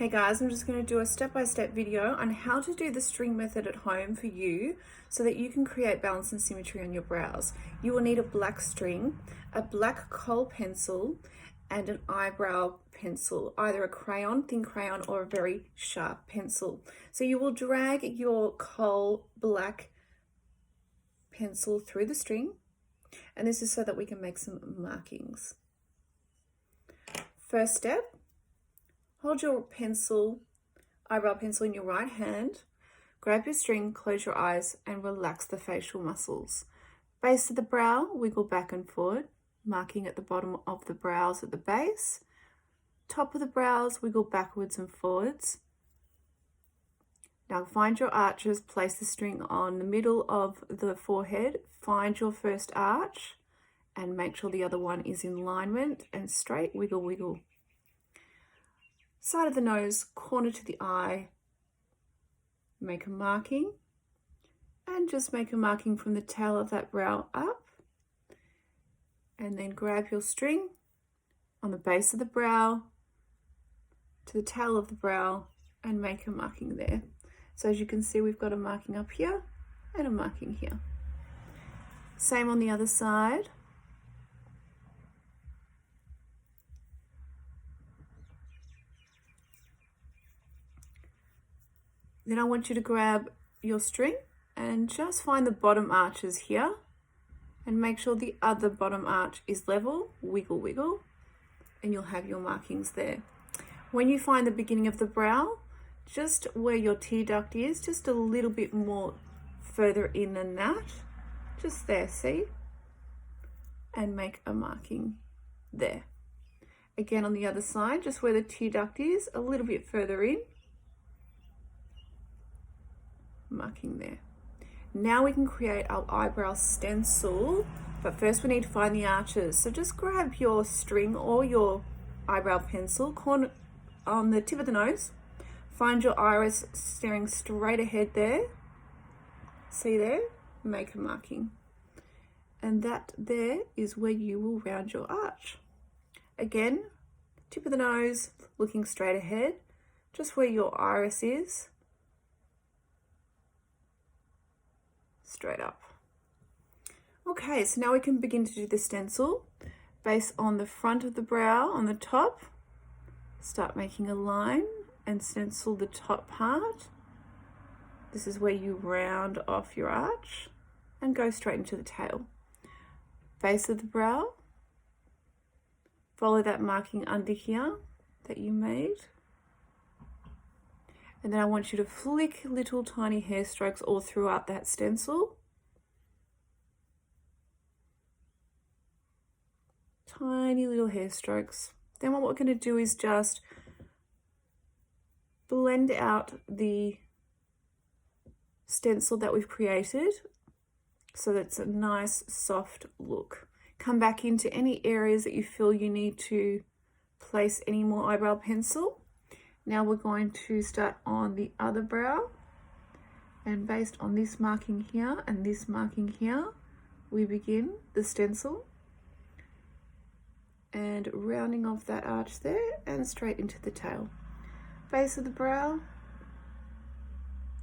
Hey guys, I'm just going to do a step-by-step video on how to do the string method at home for you so that you can create balance and symmetry on your brows. You will need a black string, a black kohl pencil, and an eyebrow pencil, either a crayon, thin crayon, or a very sharp pencil. So you will drag your kohl black pencil through the string, and this is so that we can make some markings. First step, hold your eyebrow pencil in your right hand, grab your string, close your eyes, and relax the facial muscles. Base of the brow, wiggle back and forward, marking at the bottom of the brows at the base. Top of the brows, wiggle backwards and forwards. Now find your arches, place the string on the middle of the forehead, find your first arch, and make sure the other one is in alignment and straight, wiggle, wiggle. Side of the nose, corner to the eye, make a marking, and just make a marking from the tail of that brow up, and then grab your string on the base of the brow to the tail of the brow and make a marking there. So as you can see, we've got a marking up here and a marking here. Same on the other side. Then I want you to grab your string and just find the bottom arches here and make sure the other bottom arch is level, wiggle, wiggle, and you'll have your markings there. When you find the beginning of the brow, just where your tear duct is, just a little bit more further in than that, just there, see? And make a marking there. Again on the other side, just where the tear duct is, a little bit further in, marking there. Now we can create our eyebrow stencil, but first we need to find the arches. So just grab your string or your eyebrow pencil, corner on the tip of the nose, find your iris staring straight ahead there, see there, make a marking. And that there is where you will round your arch. Again, tip of the nose, looking straight ahead, just where your iris is, straight up. Okay, so now we can begin to do the stencil. Base on the front of the brow, on the top, start making a line and stencil the top part. This is where you round off your arch and go straight into the tail. Base of the brow, follow that marking under here that you made. And then I want you to flick little tiny hair strokes all throughout that stencil. Tiny little hair strokes. Then what we're going to do is just blend out the stencil that we've created so that it's a nice soft look. Come back into any areas that you feel you need to place any more eyebrow pencil. Now we're going to start on the other brow, and based on this marking here and this marking here, we begin the stencil and rounding off that arch there and straight into the tail. Base of the brow,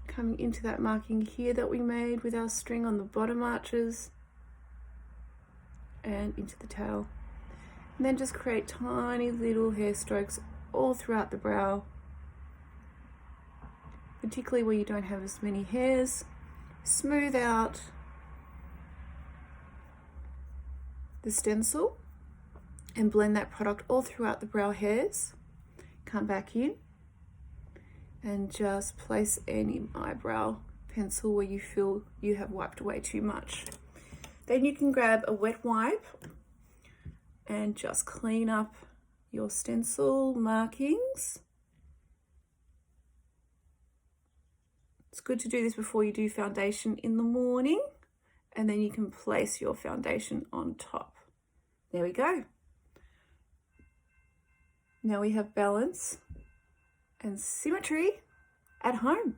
coming into that marking here that we made with our string on the bottom arches and into the tail. And then just create tiny little hair strokes all throughout the brow, particularly where you don't have as many hairs. Smooth out the stencil and blend that product all throughout the brow hairs. Come back in and just place any eyebrow pencil where you feel you have wiped away too much. Then you can grab a wet wipe and just clean up your stencil markings. It's good to do this before you do foundation in the morning, and then you can place your foundation on top. There we go. Now we have balance and symmetry at home.